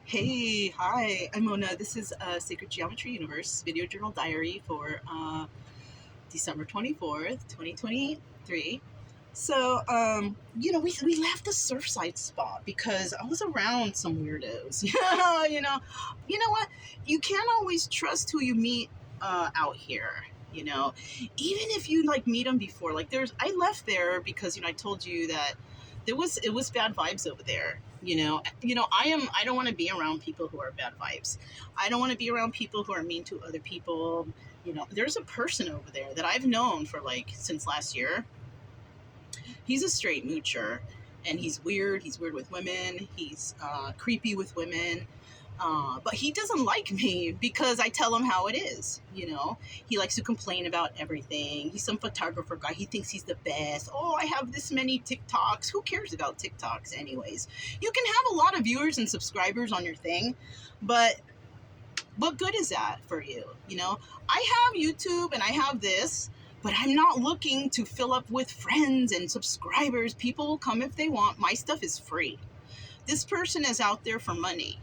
Hey, hi, I'm Mona. This is Sacred Geometry Universe video journal diary for December 24th, 2023. So, we left the Surfside spot because I was around some weirdos. You know what? You can't always trust who you meet out here. You know, even if you like meet them before, like I left there because I told you that it was bad vibes over there. I don't want to be around people who are bad vibes. I don't want to be around people who are mean to other people. There's a person over there that I've known for like since last year. He's a straight moocher, and he's weird. He's weird with women. He's creepy with women. But he doesn't like me because I tell him how it is. He likes to complain about everything. He's some photographer guy. He thinks he's the best. Oh, I have this many TikToks. Who cares about TikToks anyways? You can have a lot of viewers and subscribers on your thing, but what good is that for you? I have YouTube and I have this, but I'm not looking to fill up with friends and subscribers. People will come if they want. My stuff is free. This person is out there for money.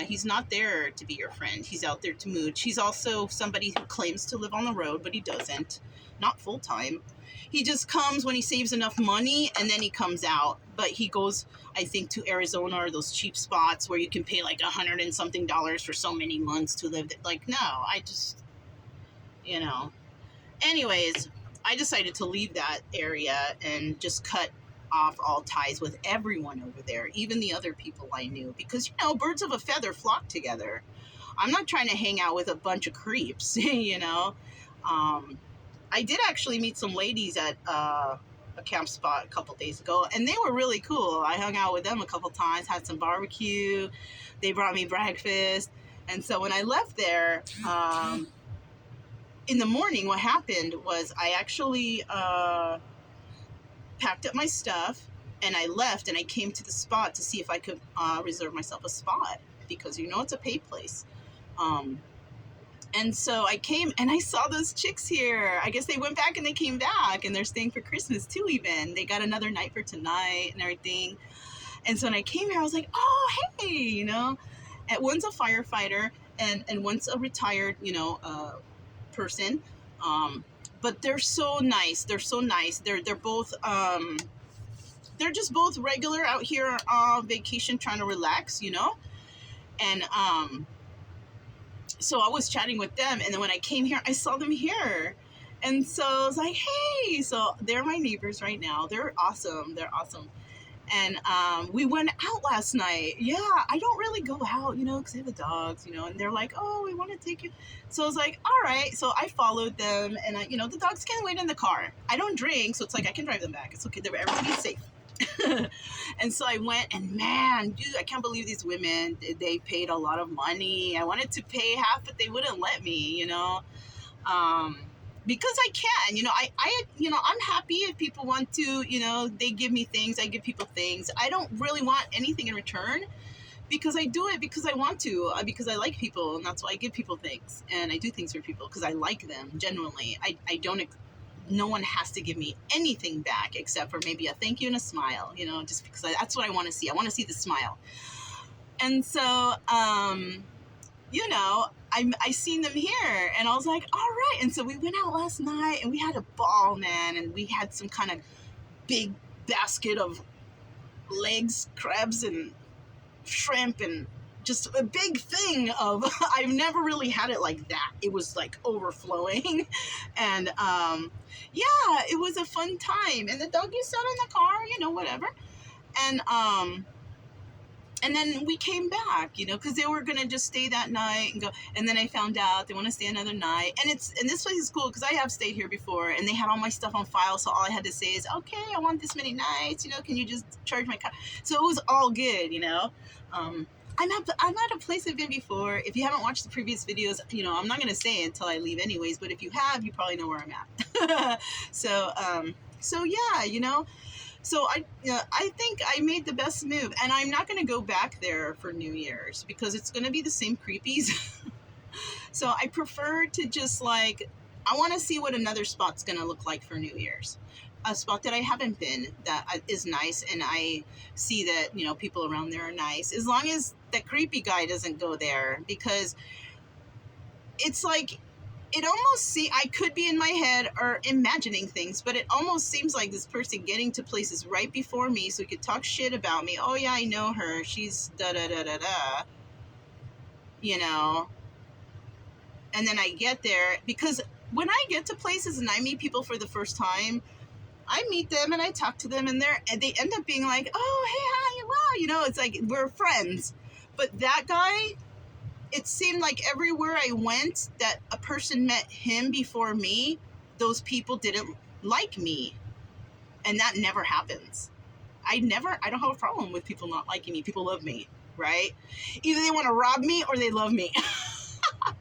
He's not there to be your friend. He's out there to mooch. He's also somebody who claims to live on the road, but he doesn't. Not full time. He just comes when he saves enough money, and then he comes out. But he goes, I think, to Arizona or those cheap spots where you can pay like $100 and something for so many months to live. Like, no, I just, Anyways, I decided to leave that area and just cut off all ties with everyone over there, even the other people I knew, because birds of a feather flock together. I'm not trying to hang out with a bunch of creeps. I did actually meet some ladies at a camp spot a couple days ago, and they were really cool. I hung out with them a couple times, had some barbecue. They brought me breakfast, and so when I left there in the morning, what happened was I actually packed up my stuff and I left, and I came to the spot to see if I could reserve myself a spot because it's a paid place. And so I came and I saw those chicks here. I guess they went back and they came back, and they're staying for Christmas too even. They got another night for tonight and everything. And so when I came here, I was like, oh, hey, And one's a firefighter and one's a retired, person. But they're so nice. They're so nice. They're both they're just both regular out here on vacation trying to relax, And so I was chatting with them, and then when I came here, I saw them here. And so I was like, hey, so they're my neighbors right now. They're awesome. They're awesome. And we went out last night. Yeah, I don't really go out, because I have the dogs, and they're like, oh, we want to take you. So I was like, all right. So I followed them, and, the dogs can wait in the car. I don't drink, so it's like I can drive them back. It's okay. Everybody's safe. And so I went, and man, dude, I can't believe these women, they paid a lot of money. I wanted to pay half, but they wouldn't let me, because I can, I'm happy if people want to, they give me things, I give people things. I don't really want anything in return because I do it because I want to, because I like people, and that's why I give people things, and I do things for people because I like them, genuinely. I don't, no one has to give me anything back except for maybe a thank you and a smile, just because that's what I want to see. I want to see the smile. And so, I seen them here, and I was like, all right. And so we went out last night, and we had a ball, man. And we had some kind of big basket of legs, crabs, and shrimp, and just a big thing of, I've never really had it like that. It was like overflowing. And, yeah, it was a fun time. And the doggies sat in the car, whatever. And then we came back, because they were going to just stay that night and go. And then I found out they want to stay another night. And this place is cool because I have stayed here before, and they had all my stuff on file. So all I had to say is, okay, I want this many nights, can you just charge my car? So it was all good, I'm at a place I've been before. If you haven't watched the previous videos, I'm not going to say it until I leave anyways. But if you have, you probably know where I'm at. So yeah, So I think I made the best move, and I'm not going to go back there for New Year's because it's going to be the same creepies. So I prefer to just I want to see what another spot's going to look like for New Year's. a spot that I haven't been that is nice, and I see that, you know, people around there are nice, as long as the creepy guy doesn't go there, because it's like, it almost I could be in my head or imagining things, but it almost seems like this person getting to places right before me so he could talk shit about me. Oh yeah, I know her. She's da da da da da. You know, and then I get there, because when I get to places and I meet people for the first time, I meet them and I talk to them, and they end up being like, oh hey hi, wow, you know, it's like we're friends. But that guy, it seemed like everywhere I went that a person met him before me, those people didn't like me. And that never happens. I don't have a problem with people not liking me. People love me, right? Either they want to rob me or they love me,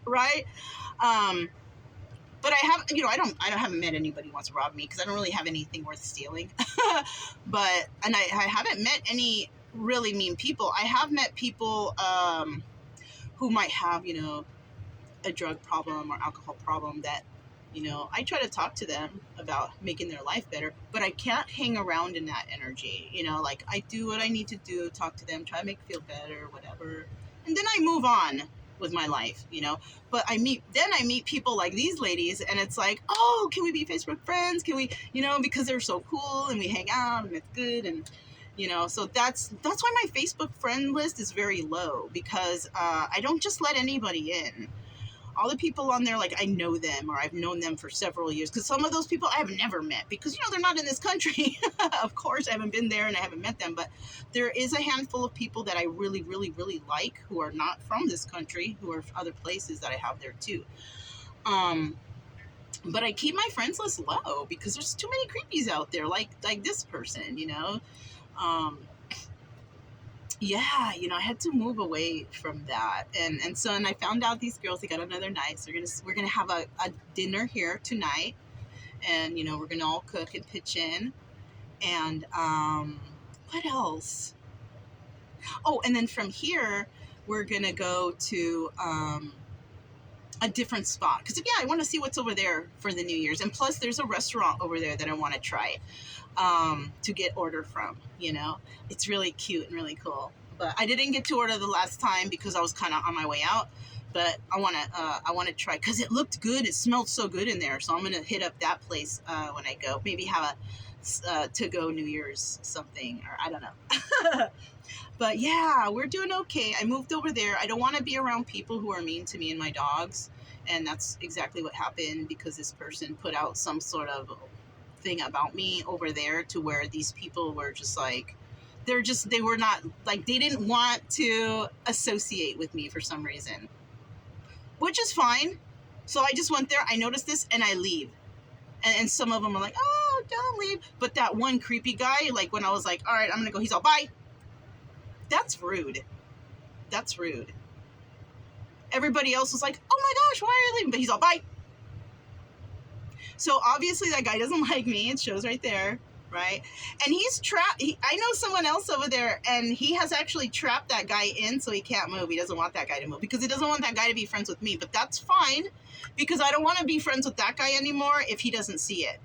right? But I have, you know, I haven't met anybody who wants to rob me, because I don't really have anything worth stealing. And I haven't met any really mean people. I have met people, who might have, you know, a drug problem or alcohol problem, that, you know, I try to talk to them about making their life better, but I can't hang around in that energy, you know, like I do what I need to do, talk to them, try to make it feel better, whatever. And then I move on with my life, you know. But I meet people like these ladies, and it's like, oh, can we be Facebook friends? Can we, you know, because they're so cool and we hang out and it's good. And, you know, so that's why my Facebook friend list is very low, because I don't just let anybody in. All the people on there, like, I know them, or I've known them for several years, because some of those people I have never met, because, you know, they're not in this country. Of course, I haven't been there and I haven't met them, but there is a handful of people that I really, really, really like, who are not from this country, who are from other places, that I have there too. But I keep my friends list low, because there's too many creepies out there, like this person, you know. Yeah, you know, I had to move away from that, and I found out these girls, they got another night, so we're gonna have a dinner here tonight, and, you know, we're gonna all cook and pitch in, and what else? Oh, and then from here we're gonna go to a different spot, because yeah, I want to see what's over there for the New Year's, and plus there's a restaurant over there that I want to try to get order from. You know, it's really cute and really cool. But I didn't get to order the last time because I was kind of on my way out. But I want to try, because it looked good. It smelled so good in there. So I'm gonna hit up that place when I go. Maybe have a to-go New Year's something, or I don't know. But yeah, we're doing okay. I moved over there. I don't want to be around people who are mean to me and my dogs. And that's exactly what happened, because this person put out some sort of thing about me over there, to where these people were just like, they were not, like, they didn't want to associate with me for some reason, which is fine. So I just went there, I noticed this, and I leave. And some of them are like, oh, don't leave. But that one creepy guy, like, when I was like, all right, I'm gonna go, he's all, bye. That's rude. That's rude. Everybody else was like, oh my gosh, why are you leaving? But he's all, bye. So obviously that guy doesn't like me. It shows right there, right? And he's trapped. I know someone else over there, and he has actually trapped that guy in, so he can't move. He doesn't want that guy to move, because he doesn't want that guy to be friends with me. But that's fine, because I don't want to be friends with that guy anymore if he doesn't see it.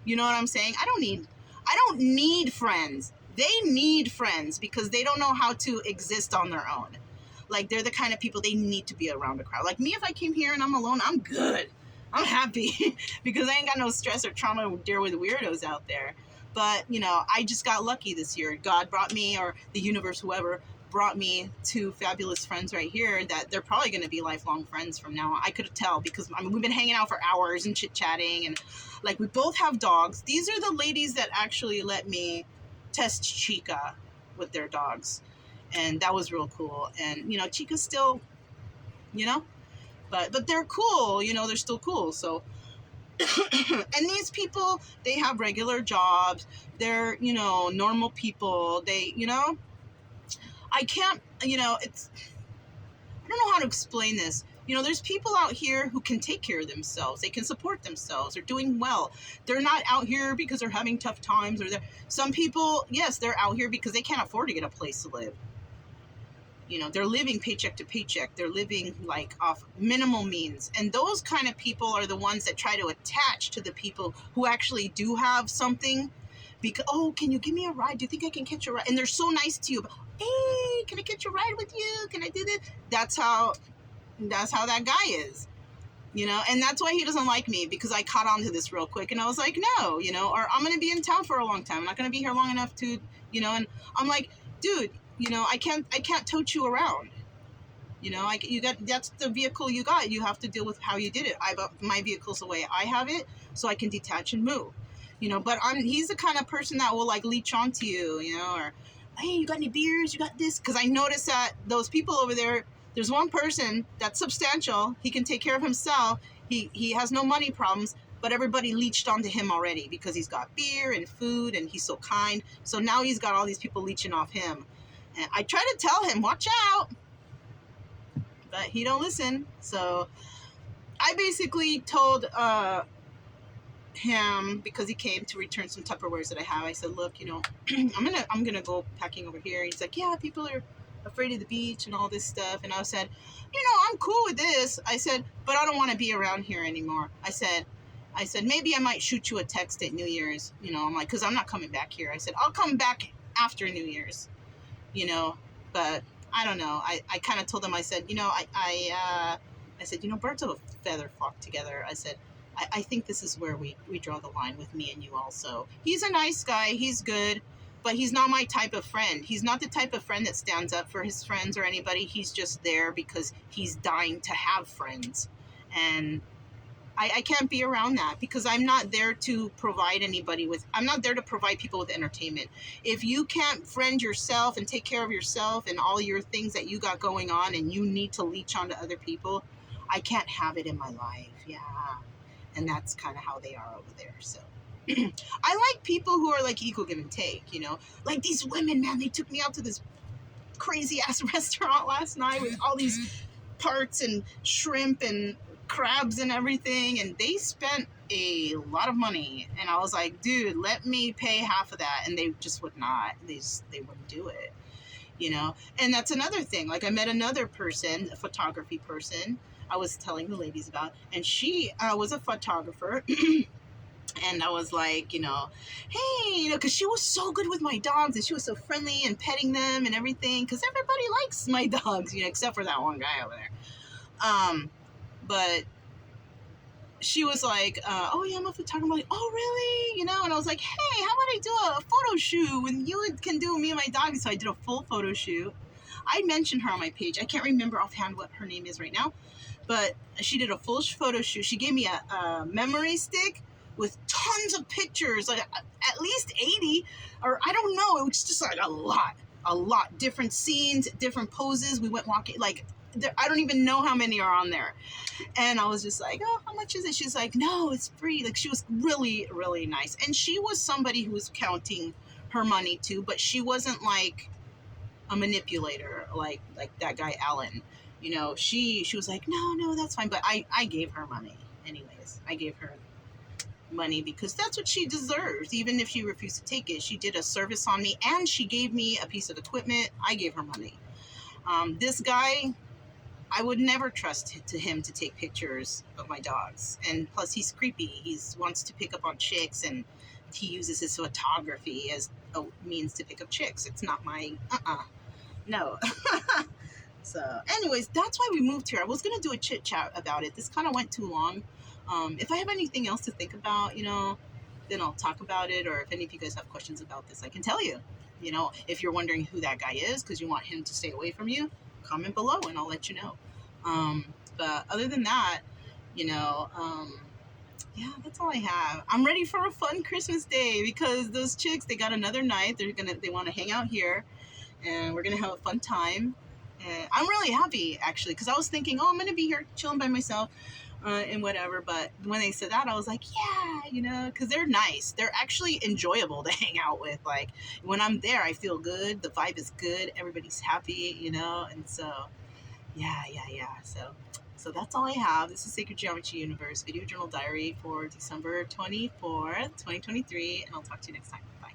You know what I'm saying? I don't need friends. They need friends, because they don't know how to exist on their own. Like, they're the kind of people, they need to be around a crowd. Like me, if I came here and I'm alone, I'm good. I'm happy because I ain't got no stress or trauma to deal with weirdos out there. But, you know, I just got lucky this year. God brought me, or the universe, whoever, brought me two fabulous friends right here that they're probably going to be lifelong friends from now on. I could tell, because, I mean, we've been hanging out for hours and chit-chatting, and, like, we both have dogs. These are the ladies that actually let me test Chica with their dogs. And that was real cool. And, you know, Chica's still, you know, but they're cool, you know, they're still cool. So, and these people, they have regular jobs. They're, you know, normal people. They, you know, I can't, you know, I don't know how to explain this. You know, there's people out here who can take care of themselves. They can support themselves. They're doing well. They're not out here because they're having tough times, or some people, yes, they're out here because they can't afford to get a place to live. You know, they're living paycheck to paycheck. They're living like off minimal means. And those kind of people are the ones that try to attach to the people who actually do have something. Because, oh, can you give me a ride? Do you think I can catch a ride? And they're so nice to you. Hey, can I catch a ride with you? Can I do this? That's how that guy is. You know, and that's why he doesn't like me, because I caught on to this real quick, and I was like, no, you know, or I'm going to be in town for a long time. I'm not going to be here long enough to, you know, and I'm like, dude, you know, I can't tote you around. You know, that's the vehicle you got. You have to deal with how you did it. My vehicle's the way I have it, so I can detach and move. You know, but he's the kind of person that will like leech onto you, you know, or, hey, you got any beers? You got this? Because I noticed that those people over there, there's one person that's substantial. He can take care of himself. He has no money problems, but everybody leeched onto him already because he's got beer and food and he's so kind. So now he's got all these people leeching off him. And I try to tell him, watch out, but he don't listen. So I basically told him, because he came to return some Tupperwares that I have, I said, look, you know, I'm gonna go packing over here. He's like, yeah, people are afraid of the beach and all this stuff. And I said, you know, I'm cool with this. I said, but I don't want to be around here anymore. I said, maybe I might shoot you a text at New Year's. You know, I'm like, because I'm not coming back here. I said, I'll come back after New Year's, you know, but I don't know. I kind of told him, I said, you know, I said, you know, birds of a feather flock together. I said, I think this is where we draw the line with me and you also. He's a nice guy. He's good. But he's not my type of friend. He's not the type of friend that stands up for his friends or anybody. He's just there because he's dying to have friends. And I can't be around that, because I'm not there to provide I'm not there to provide people with entertainment. If you can't friend yourself and take care of yourself and all your things that you got going on and you need to leech onto other people, I can't have it in my life. Yeah. And that's kind of how they are over there. So I like people who are like equal give and take, you know, like these women, man, they took me out to this crazy ass restaurant last night with all these parts and shrimp and crabs and everything. And they spent a lot of money. And I was like, dude, let me pay half of that. And they just would not, they wouldn't do it, you know? And that's another thing. Like I met another person, a photography person, I was telling the ladies about, and she was a photographer. And I was like, you know, hey, you know, because she was so good with my dogs and she was so friendly and petting them and everything, because everybody likes my dogs, you know, except for that one guy over there. But she was like, oh, yeah, I'm a photographer. I'm like, oh, really? You know, and I was like, hey, how about I do a photo shoot and you can do me and my dog? So I did a full photo shoot. I mentioned her on my page. I can't remember offhand what her name is right now, but she did a full photo shoot. She gave me a memory stick with tons of pictures, like at least 80, or I don't know. It was just like a lot, different scenes, different poses. We went walking, like, I don't even know how many are on there. And I was just like, oh, how much is it? She's like, no, it's free. Like, she was really, really nice. And she was somebody who was counting her money too, but she wasn't like a manipulator like that guy Alan. You know, she was like, no, that's fine. But I gave her money anyways. I gave her money because that's what she deserves. Even if she refused to take it, she did a service on me and she gave me a piece of equipment. I gave her money. This guy, I would never trust him to take pictures of my dogs. And plus he's creepy. He wants to pick up on chicks and he uses his photography as a means to pick up chicks. It's not my, no. So anyways, that's why we moved here. I was going to do a chit chat about it. This kind of went too long. If I have anything else to think about, you know, then I'll talk about it. Or if any of you guys have questions about this, I can tell you. You know, if you're wondering who that guy is because you want him to stay away from you, comment below and I'll let you know. But other than that, you know, yeah, that's all I have. I'm ready for a fun Christmas day because those chicks, they got another night. They want to hang out here and we're going to have a fun time. And I'm really happy actually because I was thinking, oh, I'm going to be here chilling by myself. And whatever, but when they said that, I was like, yeah, you know, because they're nice. They're actually enjoyable to hang out with. Like, when I'm there, I feel good. The vibe is good. Everybody's happy, you know, and so, yeah. So that's all I have. This is Sacred Geometry Universe Video Journal Diary for December 24th, 2023, and I'll talk to you next time. Bye.